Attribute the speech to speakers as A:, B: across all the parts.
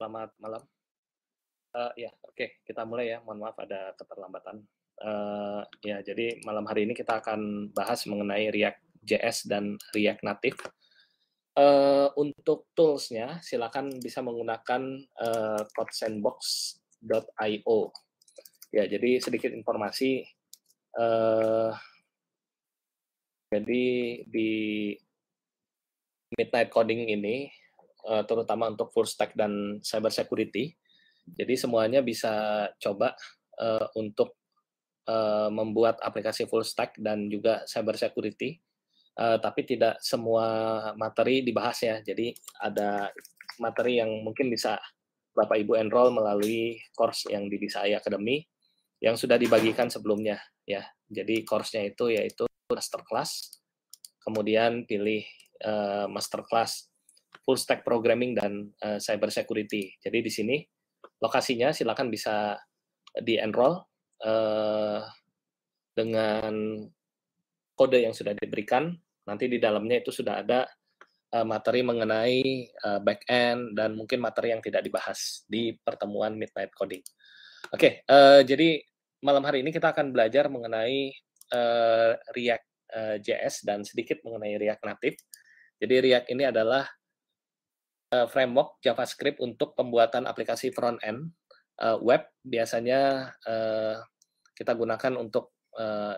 A: Selamat malam. Ya, oke, kita mulai ya. Mohon maaf ada keterlambatan. Ya, jadi malam hari ini kita akan bahas mengenai React JS dan React Native. Untuk tools-nya silakan bisa menggunakan codesandbox.io. Ya, jadi sedikit informasi. eh, jadi di Midnight Coding ini, terutama untuk full stack dan cyber security, jadi semuanya bisa coba untuk membuat aplikasi full stack dan juga cyber security, tapi tidak semua materi dibahas ya. Jadi ada materi yang mungkin bisa Bapak Ibu enroll melalui course yang di Disai Academy yang sudah dibagikan sebelumnya ya. Jadi course-nya itu yaitu masterclass, kemudian pilih masterclass full stack programming dan cyber security. Jadi di sini lokasinya silakan bisa di-enroll dengan kode yang sudah diberikan. Nanti di dalamnya itu sudah ada materi mengenai back-end dan mungkin materi yang tidak dibahas di pertemuan Midnight Coding. Oke, jadi malam hari ini kita akan belajar mengenai React JS dan sedikit mengenai React Native. Jadi React ini adalah framework JavaScript untuk pembuatan aplikasi front-end web. Biasanya kita gunakan untuk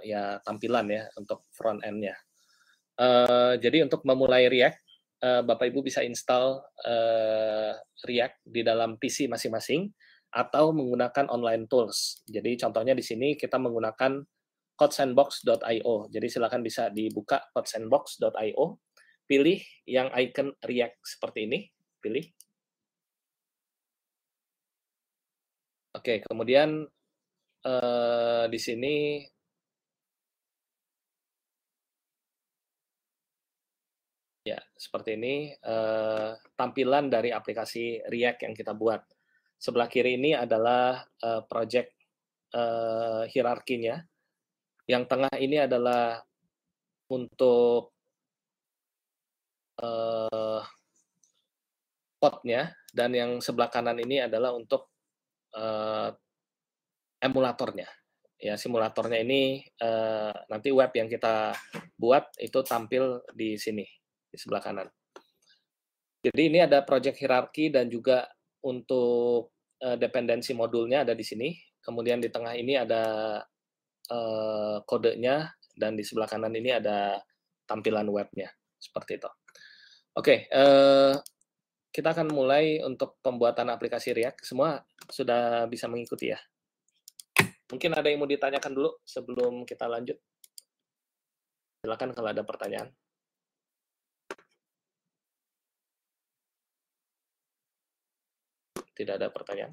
A: ya tampilan ya, untuk front-end-nya. Jadi untuk memulai React, Bapak Ibu bisa install React di dalam PC masing-masing atau menggunakan online tools. Jadi contohnya di sini kita menggunakan codesandbox.io. Jadi silakan bisa dibuka codesandbox.io, pilih yang icon React seperti ini, pilih. Oke, kemudian di sini ya seperti ini tampilan dari aplikasi React yang kita buat. Sebelah kiri ini adalah project hierarkinya. Yang tengah ini adalah untuk code-nya, dan yang sebelah kanan ini adalah untuk emulatornya. Ya, simulatornya ini nanti web yang kita buat itu tampil di sini, di sebelah kanan. Jadi ini ada project hierarki dan juga untuk dependensi modulnya ada di sini. Kemudian di tengah ini ada kodenya, dan di sebelah kanan ini ada tampilan webnya, seperti itu. Oke, kita akan mulai untuk pembuatan aplikasi React. Semua sudah bisa mengikuti ya? Mungkin ada yang mau ditanyakan dulu sebelum kita lanjut? Silakan kalau ada pertanyaan. Tidak ada pertanyaan?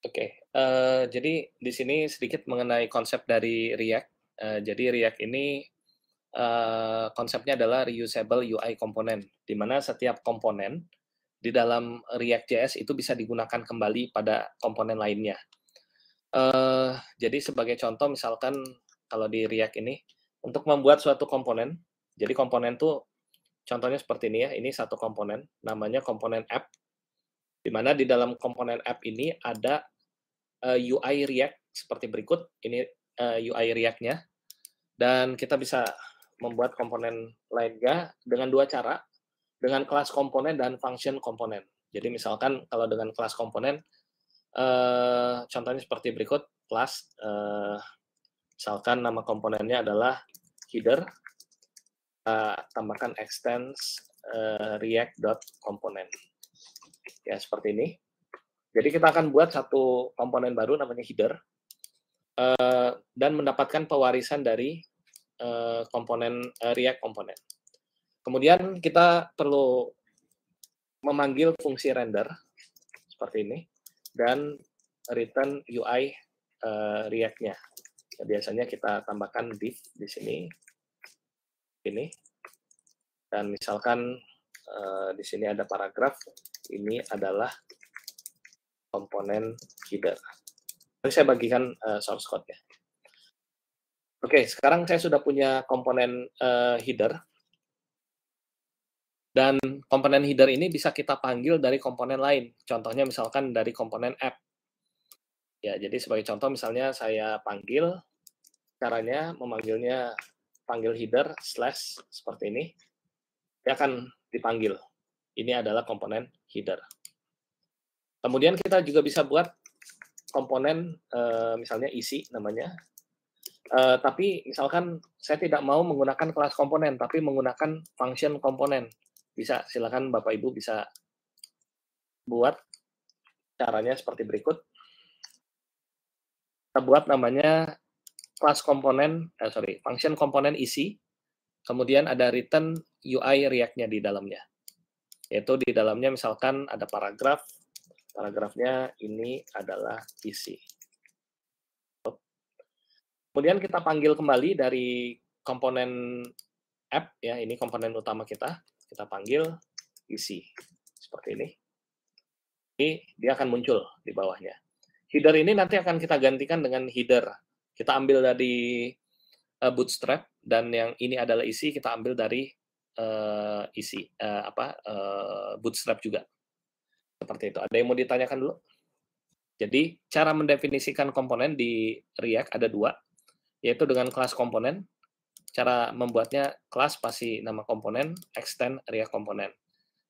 A: Oke, jadi di sini sedikit mengenai konsep dari React. Jadi React ini konsepnya adalah reusable UI component, di mana setiap komponen di dalam React.js itu bisa digunakan kembali pada komponen lainnya. Jadi sebagai contoh misalkan kalau di React ini, untuk membuat suatu komponen, jadi komponen tuh contohnya seperti ini ya, ini satu komponen, namanya komponen app, di mana di dalam komponen app ini ada UI React seperti berikut. Ini UI React-nya, dan kita bisa membuat komponen lainnya dengan dua cara, dengan kelas komponen dan function komponen. Jadi misalkan kalau dengan kelas komponen, contohnya seperti berikut, kelas Misalkan nama komponennya adalah header, kita tambahkan extends react.component. Ya, seperti ini. Jadi kita akan buat satu komponen baru namanya header, dan mendapatkan pewarisan dari komponen React komponen. Kemudian kita perlu memanggil fungsi render seperti ini dan return UI React-nya. Ya, biasanya kita tambahkan div di sini, ini, dan misalkan di sini ada paragraf, ini adalah komponen header. Nanti saya bagikan source code-nya. Oke, sekarang saya sudah punya komponen header, dan komponen header ini bisa kita panggil dari komponen lain. Contohnya misalkan dari komponen app. Ya, jadi sebagai contoh misalnya saya panggil, caranya memanggilnya panggil header slash seperti ini, dia akan dipanggil. Ini adalah komponen header. Kemudian kita juga bisa buat komponen misalnya isi namanya, tapi misalkan saya tidak mau menggunakan kelas komponen, tapi menggunakan function komponen. Bisa, silakan Bapak Ibu bisa buat caranya seperti berikut. Kita buat namanya kelas komponen, function komponen isi, kemudian ada return UI React-nya di dalamnya. Yaitu di dalamnya misalkan ada paragraf, paragrafnya ini adalah isi. Kemudian kita panggil kembali dari komponen app, ya ini komponen utama kita panggil isi, seperti ini. Ini dia akan muncul di bawahnya. Header ini nanti akan kita gantikan dengan header. Kita ambil dari Bootstrap, dan yang ini adalah isi, kita ambil dari Bootstrap juga. Seperti itu. Ada yang mau ditanyakan dulu? Jadi, cara mendefinisikan komponen di React ada dua, yaitu dengan kelas komponen. Cara membuatnya kelas spasi nama komponen, extend React komponen.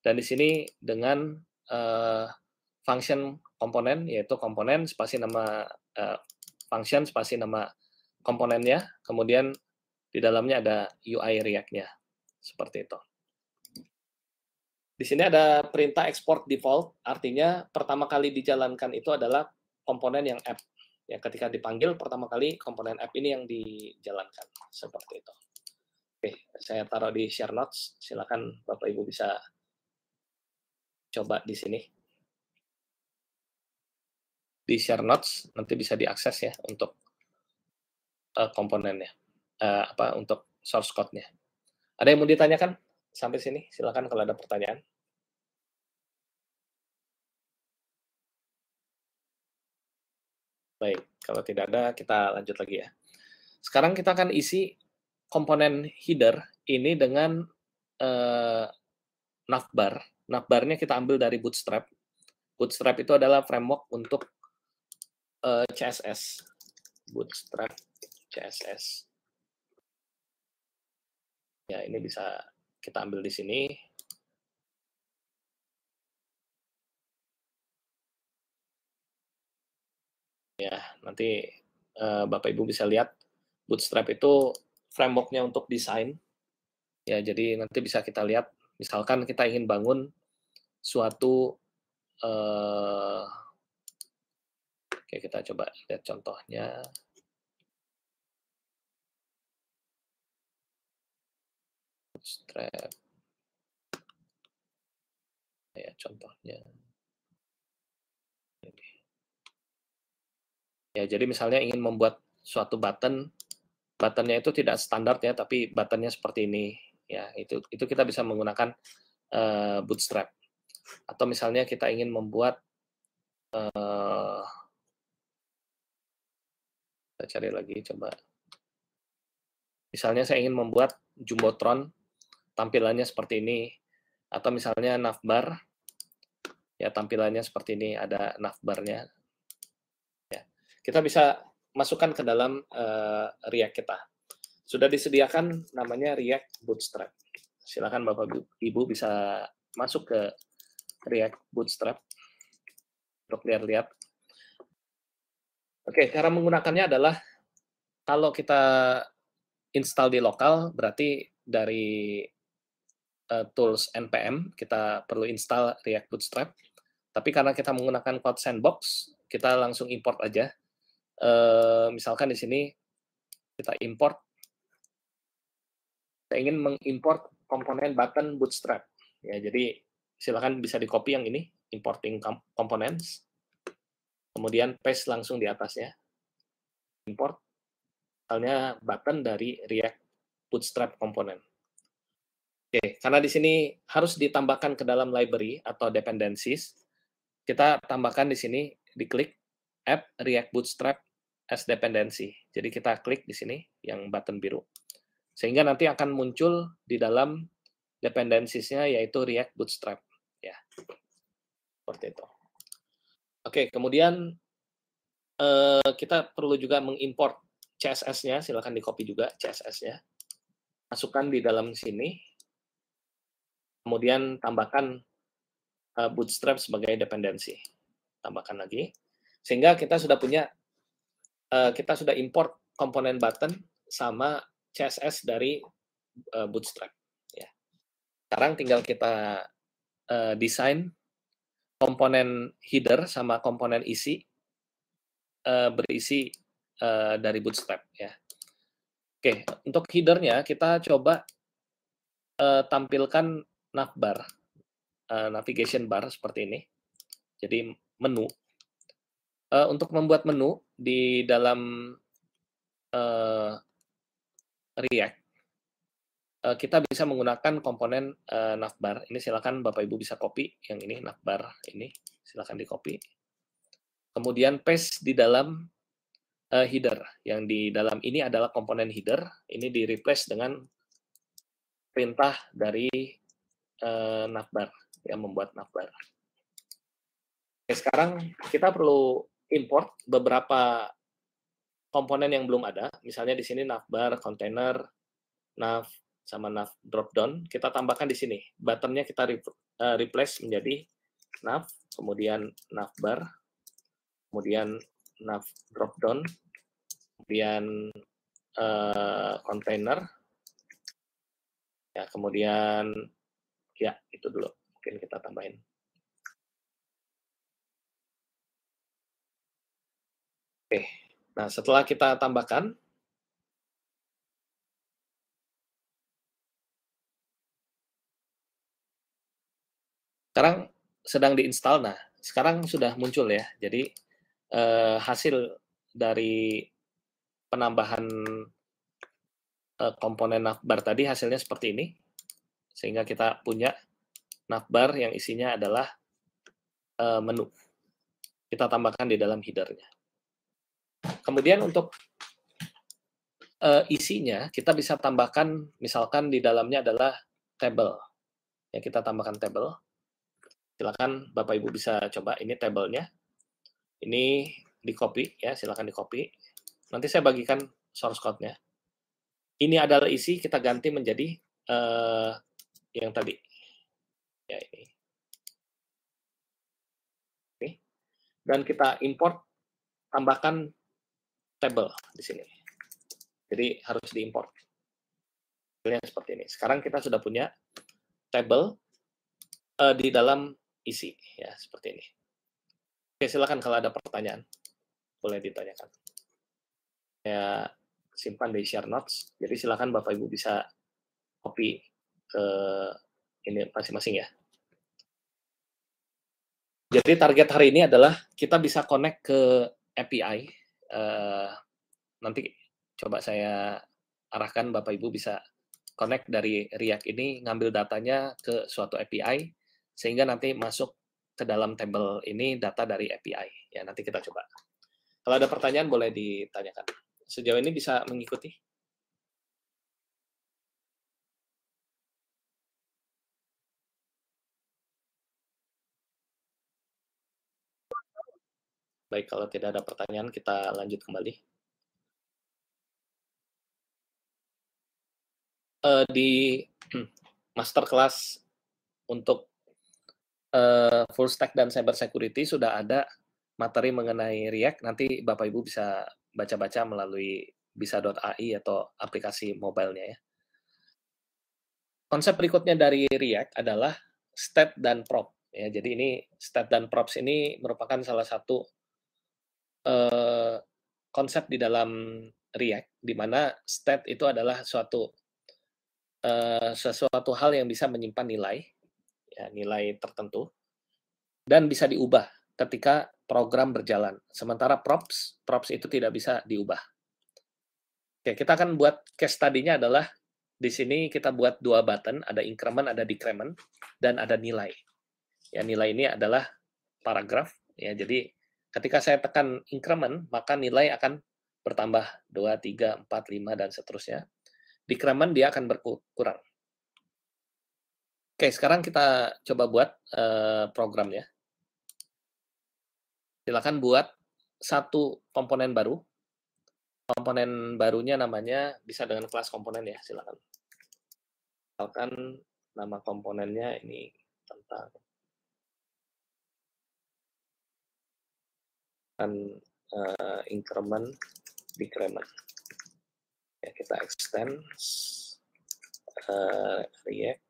A: Dan di sini dengan function komponen, yaitu komponen spasi nama function spasi nama komponennya, kemudian di dalamnya ada UI React-nya. Seperti itu. Di sini ada perintah export default, artinya pertama kali dijalankan itu adalah komponen yang app. Ya, ketika dipanggil pertama kali komponen app ini yang dijalankan. Seperti itu. Oke, saya taruh di share notes. Silakan Bapak Ibu bisa coba di sini. Di share notes nanti bisa diakses ya untuk komponennya, untuk source code-nya. Ada yang mau ditanyakan sampai sini? Silakan kalau ada pertanyaan. Baik, kalau tidak ada kita lanjut lagi ya. Sekarang kita akan isi komponen header ini dengan navbar. Navbarnya kita ambil dari Bootstrap. Bootstrap itu adalah framework untuk CSS. Bootstrap CSS. Ya, ini bisa kita ambil di sini. Ya, nanti Bapak Ibu bisa lihat Bootstrap itu framework-nya untuk desain. Ya, jadi nanti bisa kita lihat, misalkan kita ingin bangun suatu oke, kita coba lihat contohnya. Bootstrap. Ya, contohnya. Ya, jadi misalnya ingin membuat suatu buttonnya itu tidak standar ya, tapi buttonnya seperti ini. Ya, itu kita bisa menggunakan Bootstrap. Atau misalnya kita ingin membuat kita cari lagi, coba. Misalnya saya ingin membuat Jumbotron, tampilannya seperti ini. Atau misalnya navbar, ya tampilannya seperti ini, ada navbarnya. Ya. Kita bisa masukkan ke dalam React kita. Sudah disediakan namanya React Bootstrap. Silakan Bapak Ibu bisa masuk ke React Bootstrap untuk lihat-lihat. Oke, cara menggunakannya adalah Kalau kita install di lokal, berarti dari tools npm kita perlu install React Bootstrap. Tapi karena kita menggunakan Code Sandbox, kita langsung import aja. Misalkan di sini kita import, kita ingin mengimport komponen button Bootstrap. Ya, jadi silakan bisa di-copy yang ini, importing components, kemudian paste langsung di atasnya, import, misalnya button dari React Bootstrap komponen. Oke, karena di sini harus ditambahkan ke dalam library atau dependencies, kita tambahkan di sini, diklik add React Bootstrap as dependency. Jadi kita klik di sini yang button biru, sehingga nanti akan muncul di dalam dependencies-nya yaitu React Bootstrap. Ya, seperti itu. Oke, kemudian kita perlu juga mengimport CSS-nya, silakan di-copy juga CSS-nya, masukkan di dalam sini, kemudian tambahkan Bootstrap sebagai dependensi. Tambahkan lagi, sehingga kita sudah punya, kita sudah import komponen button sama CSS dari Bootstrap. Ya. Sekarang tinggal kita desain komponen header sama komponen isi, berisi dari Bootstrap. Ya. Oke, untuk header-nya kita coba tampilkan navbar, navigation bar seperti ini. Jadi menu. Untuk membuat menu di dalam React, kita bisa menggunakan komponen navbar. Ini silakan Bapak Ibu bisa copy yang ini navbar ini, silakan di copy. Kemudian paste di dalam header. Yang di dalam ini adalah komponen header. Ini di replace dengan perintah dari navbar yang membuat navbar. Oke, sekarang kita perlu import beberapa komponen yang belum ada. Misalnya di sini navbar, container, nav, sama nav dropdown. Kita tambahkan di sini. Buttonnya kita replace menjadi nav, kemudian navbar, kemudian nav dropdown, kemudian container, ya, kemudian ya itu dulu mungkin kita tambahin. Oke, nah setelah kita tambahkan, sekarang sedang diinstal. Nah, sekarang sudah muncul ya. Jadi hasil dari penambahan komponen navbar tadi hasilnya seperti ini. Sehingga kita punya navbar yang isinya adalah menu. Kita tambahkan di dalam header-nya. Kemudian untuk isinya, kita bisa tambahkan, misalkan di dalamnya adalah table. Ya, kita tambahkan table. Silakan Bapak Ibu bisa coba, ini tabelnya. Ini di copy, ya, silakan di copy. Nanti saya bagikan source code-nya. Ini adalah isi, kita ganti menjadi yang tadi. Ya, ini. Oke. Dan kita import, tambahkan table di sini. Jadi harus diimport. Seperti ini. Sekarang kita sudah punya table di dalam isi, ya, seperti ini. Oke, silakan kalau ada pertanyaan, boleh ditanyakan. Saya simpan di share notes, jadi silakan Bapak Ibu bisa copy ke ini masing-masing ya. Jadi target hari ini adalah kita bisa connect ke API. Nanti coba saya arahkan Bapak Ibu bisa connect dari React ini, ngambil datanya ke suatu API, sehingga nanti masuk ke dalam table ini data dari API. Ya, nanti kita coba. Kalau ada pertanyaan boleh ditanyakan. Sejauh ini bisa mengikuti? Baik, kalau tidak ada pertanyaan, kita lanjut kembali. Di masterclass untuk full stack dan cyber security sudah ada materi mengenai React. Nanti Bapak Ibu bisa baca-baca melalui bisa .ai atau aplikasi mobile-nya ya. Konsep berikutnya dari React adalah state dan prop ya. Jadi ini state dan props ini merupakan salah satu konsep di dalam React, di mana state itu adalah sesuatu hal yang bisa menyimpan nilai, ya, nilai tertentu, dan bisa diubah ketika program berjalan. Sementara props itu tidak bisa diubah. Oke, kita akan buat case study-nya adalah di sini kita buat dua button, ada increment, ada decrement, dan ada nilai. Ya, nilai ini adalah paragraf. Ya, jadi ketika saya tekan increment, maka nilai akan bertambah 2, 3, 4, 5, dan seterusnya. Decrement dia akan berkurang. Oke, sekarang kita coba buat programnya. Silakan buat satu komponen baru. Komponen barunya namanya bisa dengan kelas komponen ya, silakan. Misalkan nama komponennya ini tentang increment, decrement. Ya, kita extend React.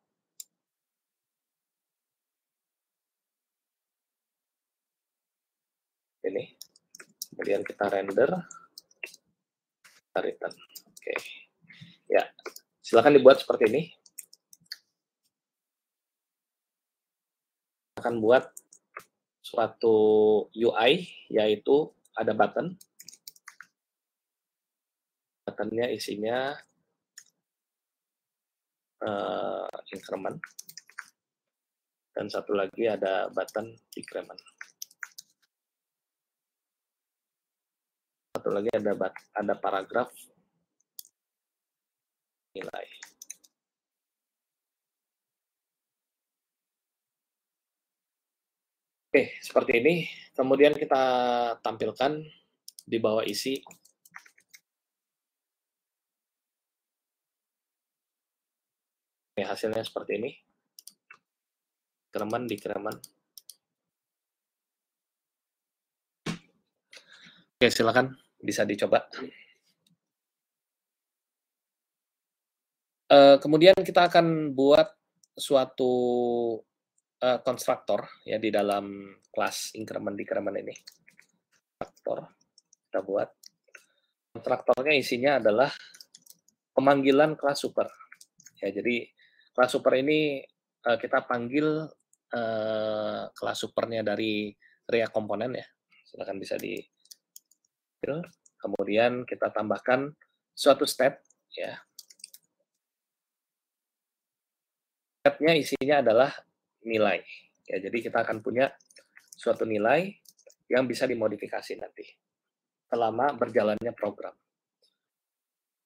A: Ini. Kemudian kita render, kita return. Oke. Ya, silakan dibuat seperti ini. Akan buat suatu UI, yaitu ada button. Buttonnya isinya increment. Dan satu lagi ada button decrement. Satu lagi ada paragraf nilai. Oke, seperti ini. Kemudian kita tampilkan di bawah isi. Oke, hasilnya seperti ini. Decrement. Oke, silakan bisa dicoba. Kemudian kita akan buat suatu konstruktor ya di dalam kelas increment decrement ini. Konstruktor kita buat. Konstruktornya isinya adalah pemanggilan kelas super. Ya, jadi kelas super ini kita panggil kelas supernya dari React komponen ya. Silakan bisa di kemudian kita tambahkan suatu step ya. Stepnya isinya adalah nilai. Ya, jadi kita akan punya suatu nilai yang bisa dimodifikasi nanti selama berjalannya program.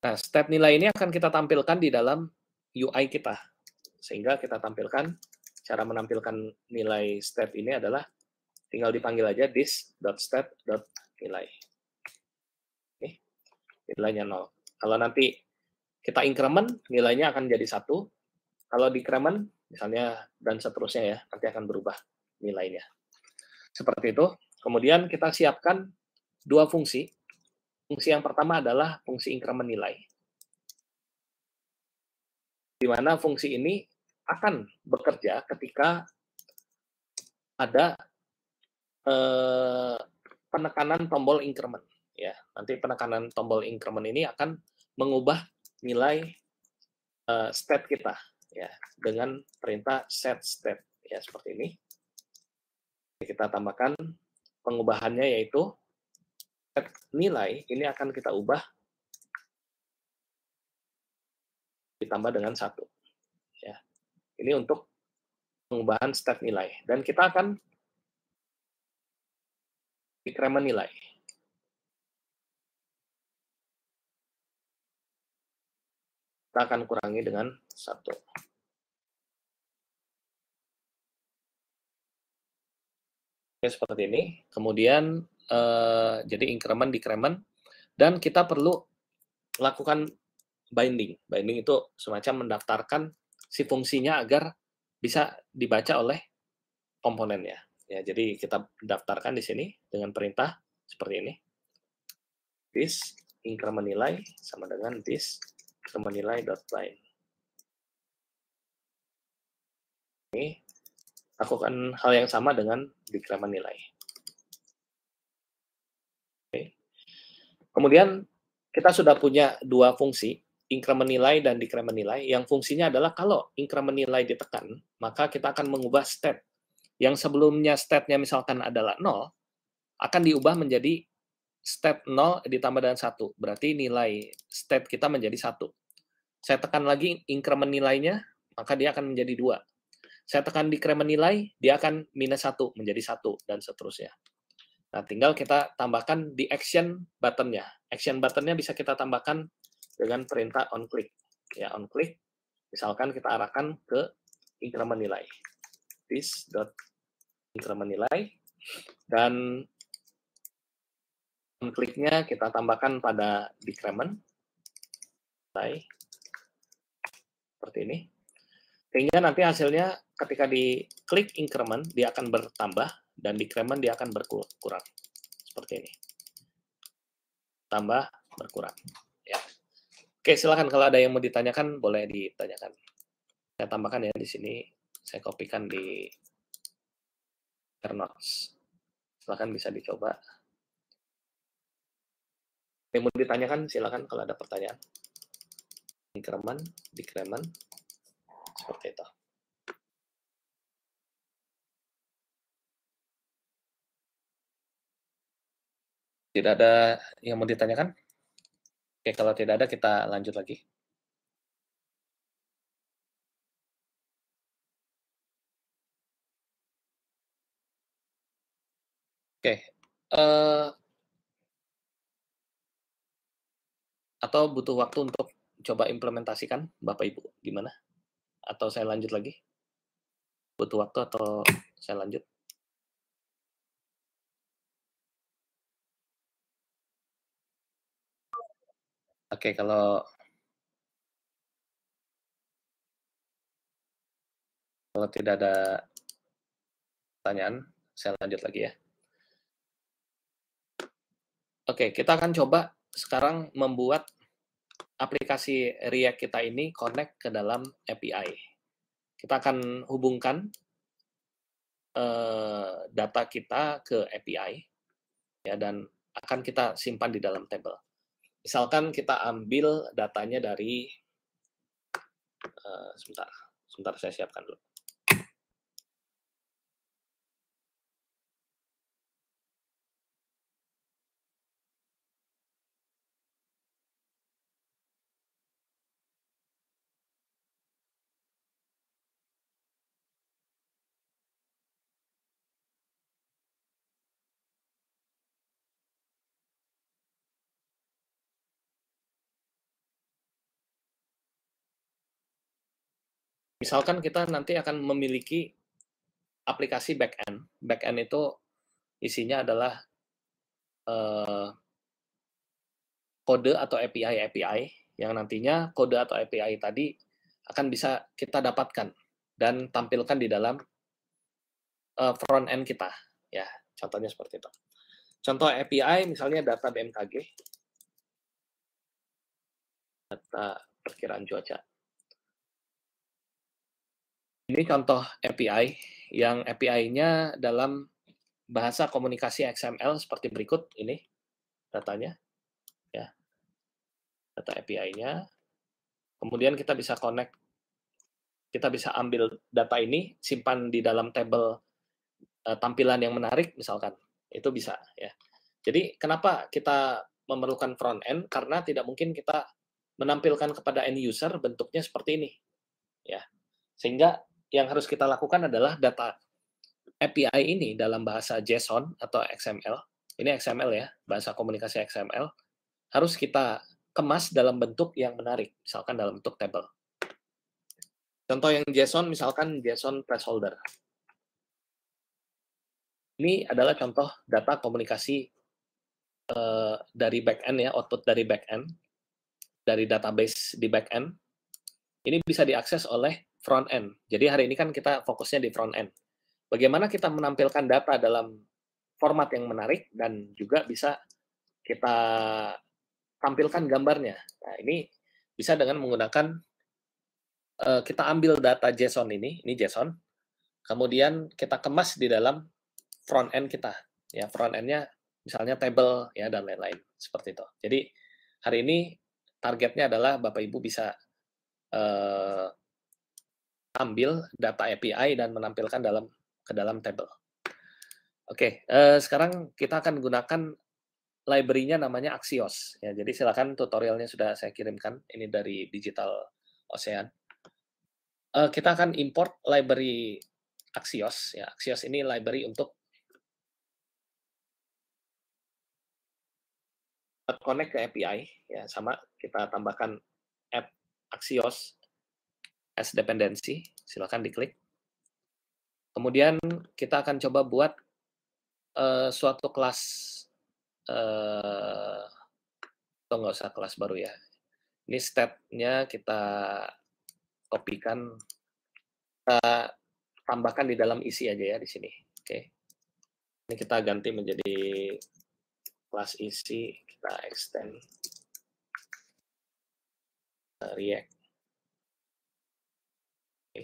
A: Nah, step nilai ini akan kita tampilkan di dalam UI kita. Sehingga kita tampilkan, cara menampilkan nilai step ini adalah tinggal dipanggil aja this.step.nilai. Nilainya 0. Kalau nanti kita increment, nilainya akan jadi 1. Kalau decrement, misalnya, dan seterusnya ya, nanti akan berubah nilainya. Seperti itu. Kemudian kita siapkan dua fungsi. Fungsi yang pertama adalah fungsi increment nilai. Di mana fungsi ini akan bekerja ketika ada penekanan tombol increment. Ya, nanti penekanan tombol increment ini akan mengubah nilai state kita ya dengan perintah set state ya seperti ini. Kita tambahkan pengubahannya yaitu set nilai ini akan kita ubah ditambah dengan 1 ya. Ini untuk pengubahan state nilai dan kita akan decrement nilai. Kita akan kurangi dengan 1. Oke, seperti ini. Kemudian jadi increment, decrement, dan kita perlu lakukan binding. Binding itu semacam mendaftarkan si fungsinya agar bisa dibaca oleh komponennya. Ya, jadi kita daftarkan di sini dengan perintah seperti ini. This increment nilai sama dengan this increment nilai dot bind. Ini lakukan hal yang sama dengan decrement nilai. Oke. Kemudian kita sudah punya dua fungsi, increment nilai dan decrement nilai, yang fungsinya adalah kalau increment nilai ditekan, maka kita akan mengubah state. Yang sebelumnya state-nya misalkan adalah 0, akan diubah menjadi state 0 ditambah dengan 1. Berarti nilai state kita menjadi 1. Saya tekan lagi increment nilainya, maka dia akan menjadi 2. Saya tekan decrement nilai, dia akan minus 1 menjadi 1, dan seterusnya. Nah, tinggal kita tambahkan di action button-nya. Action button-nya bisa kita tambahkan dengan perintah onClick. Ya, onClick, misalkan kita arahkan ke increment nilai. This dot increment nilai, dan onClick-nya kita tambahkan pada decrement nilai. Seperti ini. Sehingga nanti hasilnya ketika diklik increment, dia akan bertambah, dan decrement dia akan berkurang. Seperti ini. Tambah, berkurang. Ya. Oke, silakan kalau ada yang mau ditanyakan, boleh ditanyakan. Saya tambahkan ya di sini, saya kopikan di notes. Silakan bisa dicoba. Yang mau ditanyakan, silakan kalau ada pertanyaan. Increment, decrement, seperti itu. Tidak ada yang mau ditanyakan? Oke, kalau tidak ada, kita lanjut lagi. Oke. Atau butuh waktu untuk coba implementasikan, Bapak Ibu, gimana? Atau saya lanjut lagi? Butuh waktu atau saya lanjut? Oke, kalau tidak ada pertanyaan, saya lanjut lagi ya. Oke, kita akan coba sekarang membuat aplikasi React kita ini connect ke dalam API. Kita akan hubungkan data kita ke API, ya, dan akan kita simpan di dalam table. Misalkan kita ambil datanya dari, sebentar saya siapkan dulu. Misalkan kita nanti akan memiliki aplikasi backend. Backend itu isinya adalah kode atau API yang nantinya kode atau API tadi akan bisa kita dapatkan dan tampilkan di dalam front end kita. Ya, contohnya seperti itu. Contoh API misalnya data BMKG, data perkiraan cuaca. Ini contoh API yang API-nya dalam bahasa komunikasi XML seperti berikut ini datanya, ya, data API-nya. Kemudian kita bisa connect, kita bisa ambil data ini, simpan di dalam tabel tampilan yang menarik, misalkan, itu bisa, ya. Jadi kenapa kita memerlukan front end? Karena tidak mungkin kita menampilkan kepada end user bentuknya seperti ini, ya. Sehingga yang harus kita lakukan adalah data API ini dalam bahasa JSON atau XML, ini XML ya, bahasa komunikasi XML, harus kita kemas dalam bentuk yang menarik, misalkan dalam bentuk table. Contoh yang JSON, misalkan JSON placeholder. Ini adalah contoh data komunikasi dari backend ya, output dari backend, dari database di backend. Ini bisa diakses oleh front end. Jadi hari ini kan kita fokusnya di front end. Bagaimana kita menampilkan data dalam format yang menarik dan juga bisa kita tampilkan gambarnya. Nah, ini bisa dengan menggunakan kita ambil data JSON ini JSON, kemudian kita kemas di dalam front end kita. Ya, front end-nya misalnya table ya dan lain-lain seperti itu. Jadi hari ini targetnya adalah Bapak Ibu bisa ambil data API dan menampilkan ke dalam table. Oke, sekarang kita akan gunakan library-nya namanya Axios. Ya, jadi silakan tutorialnya sudah saya kirimkan. Ini dari Digital Ocean. Kita akan import library Axios. Ya, Axios ini library untuk connect ke API. Ya, sama kita tambahkan add Axios as dependency. Silakan diklik. Kemudian kita akan coba buat suatu kelas atau nggak usah kelas baru ya. Ini state-nya kita kopikan, kita tambahkan di dalam isi aja ya di sini. Oke. Ini kita ganti menjadi kelas isi, kita extend React. Oke.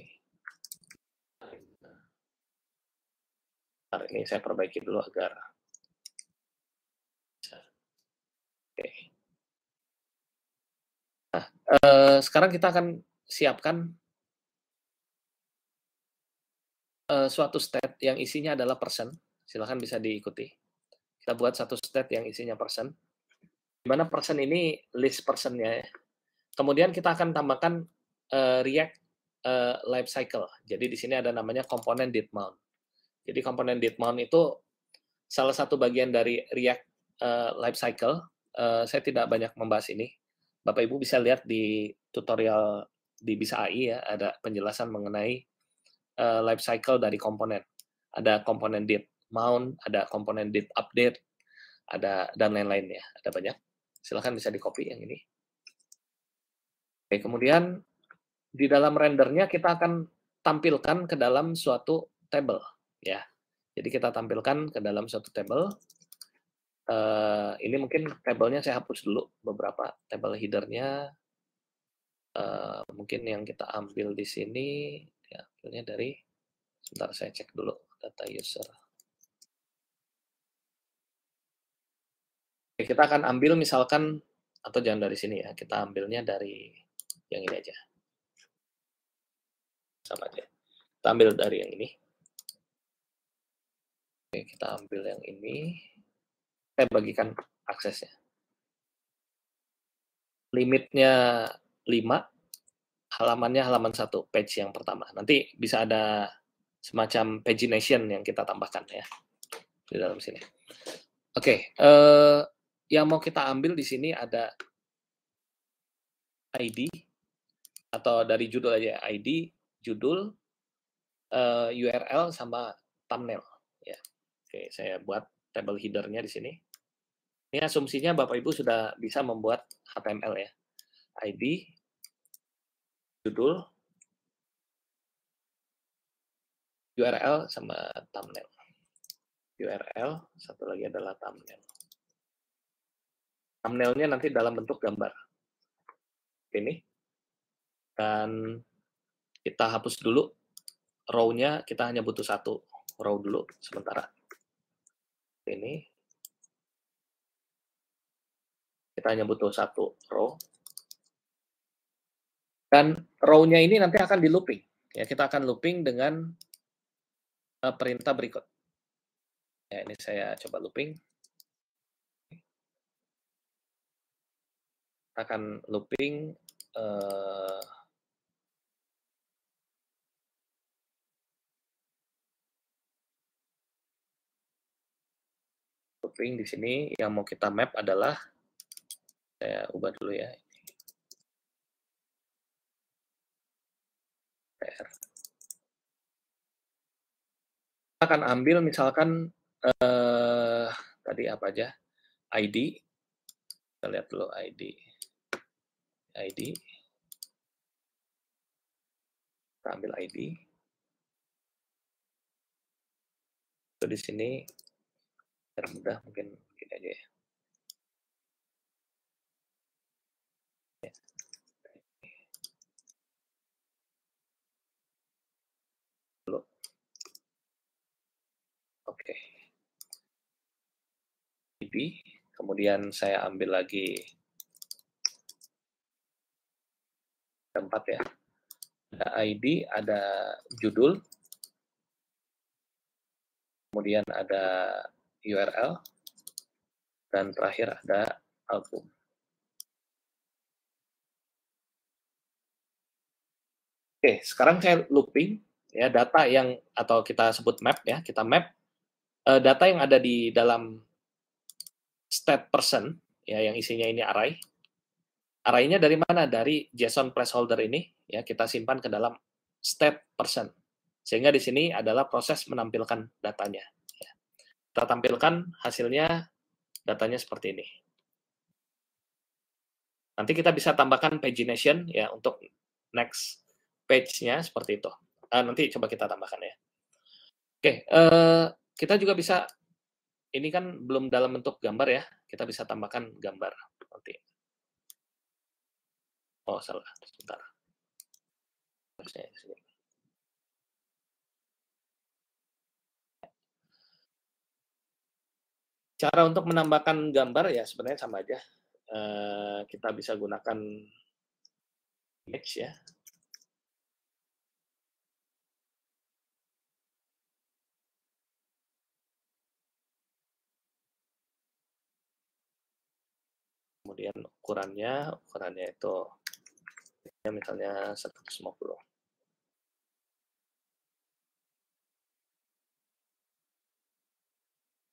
A: Ntar ini saya perbaiki dulu agar bisa. Oke. Nah, sekarang kita akan siapkan suatu state yang isinya adalah person. Silahkan bisa diikuti. Kita buat satu state yang isinya person. Di mana person ini list person-nya ya. Kemudian kita akan tambahkan React life cycle. Jadi di sini ada namanya komponen did mount. Jadi komponen did mount itu salah satu bagian dari React life cycle. Saya tidak banyak membahas ini. Bapak Ibu bisa lihat di tutorial di Bisa AI ya, ada penjelasan mengenai life cycle dari komponen. Ada komponen did mount, ada komponen did update, ada dan lain-lain ya. Ada banyak. Silahkan bisa di-copy yang ini. Oke, kemudian di dalam rendernya kita akan tampilkan ke dalam suatu table ya. Jadi kita tampilkan ke dalam suatu table. Ini mungkin tabelnya saya hapus dulu beberapa table header-nya. Mungkin yang kita ambil di sini ya, ambilnya dari sebentar saya cek dulu data user. Oke, kita akan ambil misalkan atau jangan dari sini ya, kita ambilnya dari yang ini aja. Sama aja. Kita ambil dari yang ini. Oke, kita ambil yang ini. Saya bagikan aksesnya. Limitnya 5, halamannya halaman 1, page yang pertama. Nanti bisa ada semacam pagination yang kita tambahkan ya di dalam sini. Oke, yang mau kita ambil di sini ada ID atau dari judul aja ID, judul, URL sama thumbnail ya. Oke, saya buat table header-nya di sini. Ini asumsinya Bapak Ibu sudah bisa membuat HTML ya. ID, judul, URL sama thumbnail. URL, satu lagi adalah thumbnail. Thumbnail-nya nanti dalam bentuk gambar. Ini. Dan kita hapus dulu row-nya, kita hanya butuh satu row dulu sementara. Ini. Kita hanya butuh satu row. Dan row-nya ini nanti akan di looping. Ya, kita akan looping dengan perintah berikut. Ya, ini saya coba looping. Akan looping looping di sini yang mau kita map adalah, saya ubah dulu ya. Kita akan ambil misalkan tadi apa aja, ID. Kita lihat dulu ID. Kita ambil ID. Itu di sini biar mudah mungkin aja ya. ID, kemudian saya ambil lagi tempat ya, ada ID, ada judul, kemudian ada URL, dan terakhir ada album. Oke, sekarang saya looping ya data yang atau kita sebut map ya, kita map data yang ada di dalam state person ya yang isinya ini array. Array-nya dari mana? Dari JSON placeholder ini ya kita simpan ke dalam state person. Sehingga di sini adalah proses menampilkan datanya. Ya. Kita tampilkan hasilnya datanya seperti ini. Nanti kita bisa tambahkan pagination ya untuk next page-nya seperti itu. Nanti coba kita tambahkan ya. Oke, kita juga bisa, ini kan belum dalam bentuk gambar ya, kita bisa tambahkan gambar nanti. Oh salah, sebentar. Cara untuk menambahkan gambar ya sebenarnya sama aja. Kita bisa gunakan image ya. Kemudian ukurannya itu misalnya 150.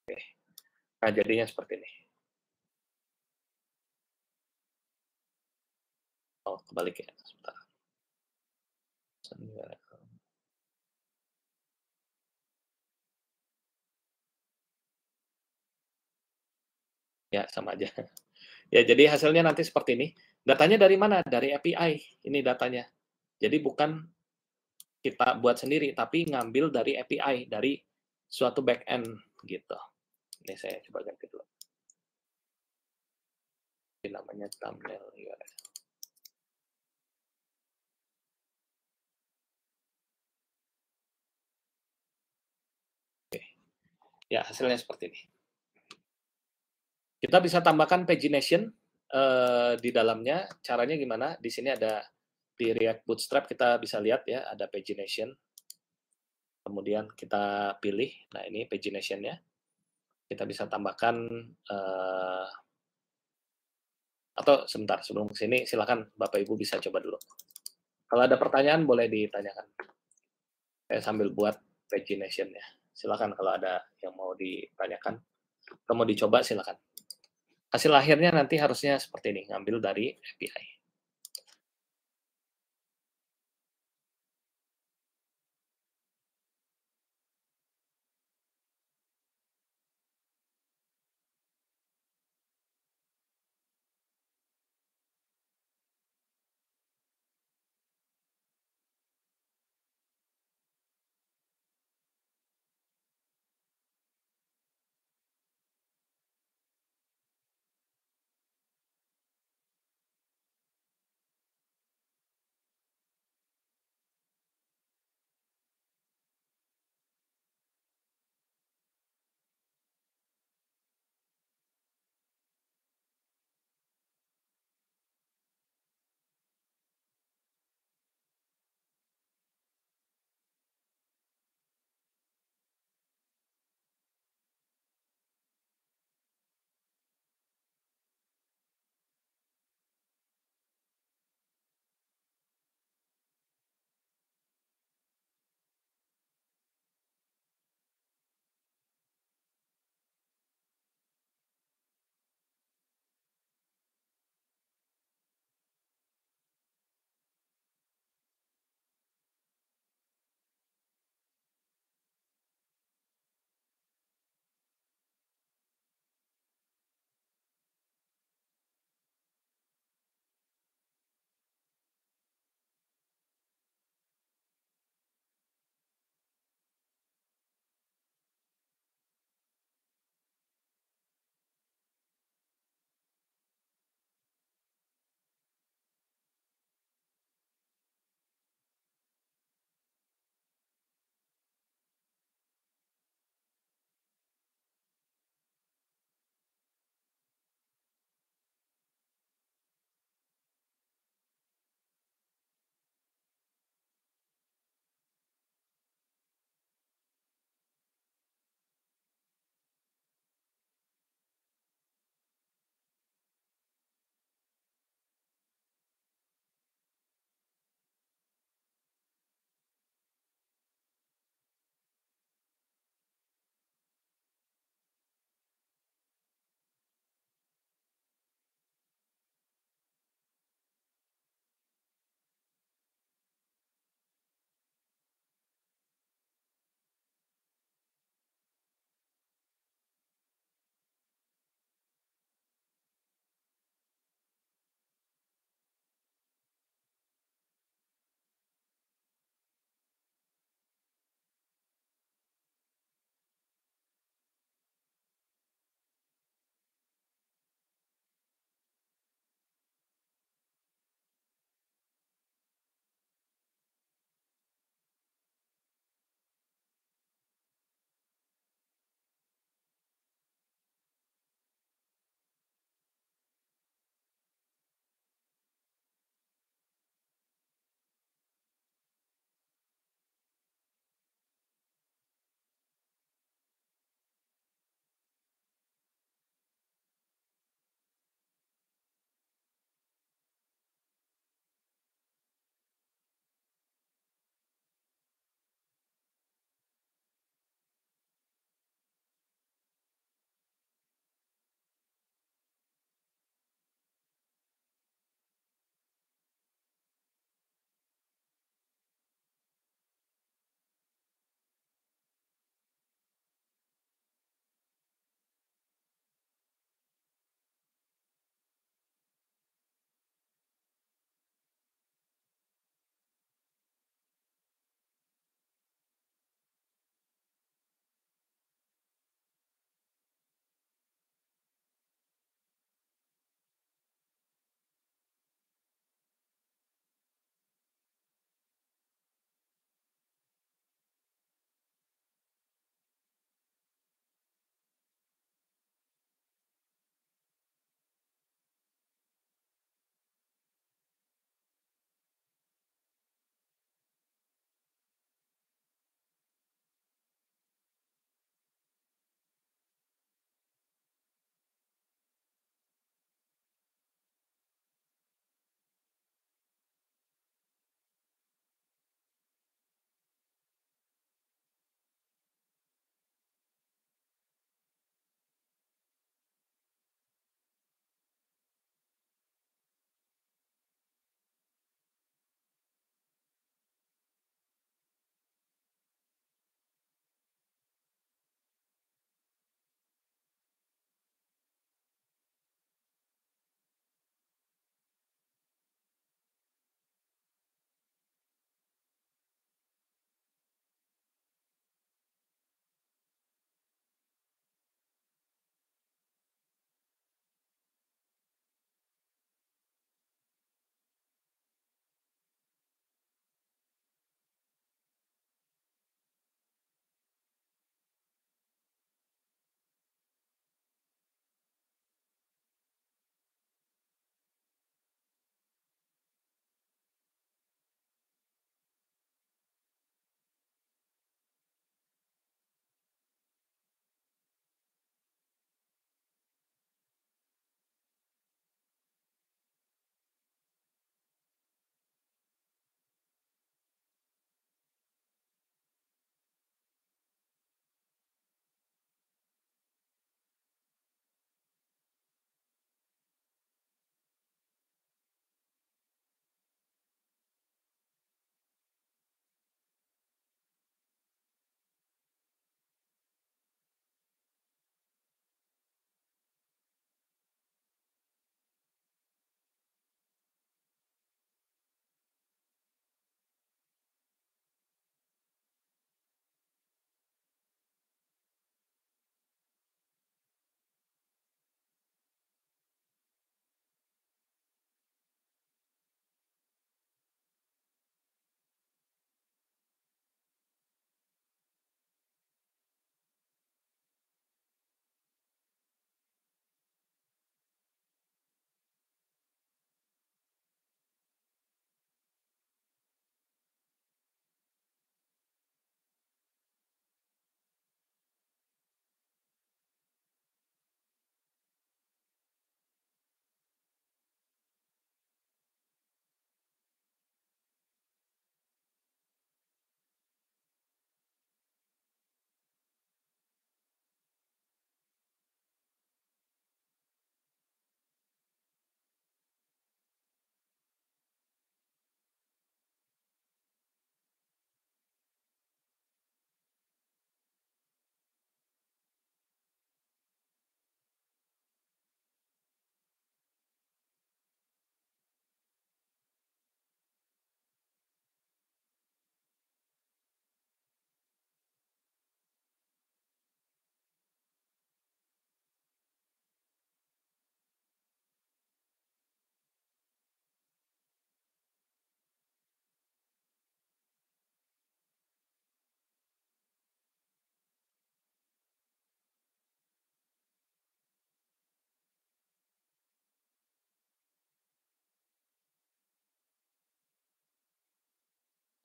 A: Oke. Nah, jadinya seperti ini. Oh, kebalik ya. Sebentar. Ya, sama aja. Ya, jadi hasilnya nanti seperti ini. Datanya dari mana? Dari API. Ini datanya. Jadi bukan kita buat sendiri, tapi ngambil dari API, dari suatu backend gitu. Ini saya coba ganti dulu. Ini namanya thumbnail URL. Oke. Ya, hasilnya seperti ini. Kita bisa tambahkan pagination di dalamnya. Caranya gimana? Di sini ada di React Bootstrap kita bisa lihat ya, ada pagination. Kemudian kita pilih, nah ini pagination-nya. Kita bisa tambahkan atau sebentar sebelum ke sini silakan Bapak Ibu bisa coba dulu. Kalau ada pertanyaan boleh ditanyakan. Saya sambil buat pagination-nya. Silakan kalau ada yang mau ditanyakan atau mau dicoba silakan. Hasil akhirnya nanti harusnya seperti ini, ngambil dari API.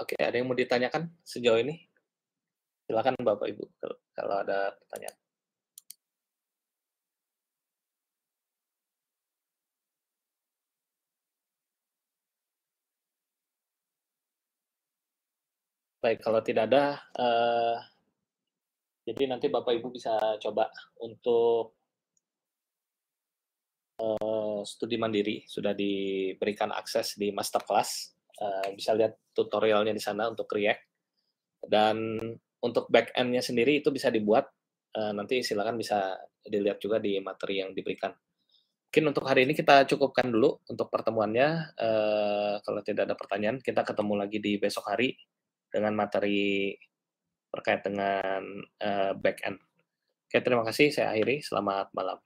A: Oke, ada yang mau ditanyakan sejauh ini? Silakan Bapak Ibu kalau ada pertanyaan. Baik, kalau tidak ada, jadi nanti Bapak Ibu bisa coba untuk, studi mandiri, sudah diberikan akses di masterclass, bisa lihat tutorialnya di sana untuk React, dan untuk back end-nya sendiri itu bisa dibuat, nanti silakan bisa dilihat juga di materi yang diberikan. Mungkin untuk hari ini kita cukupkan dulu untuk pertemuannya, kalau tidak ada pertanyaan, kita ketemu lagi di besok hari dengan materi terkait dengan, back end. Oke, terima kasih, saya akhiri, selamat malam.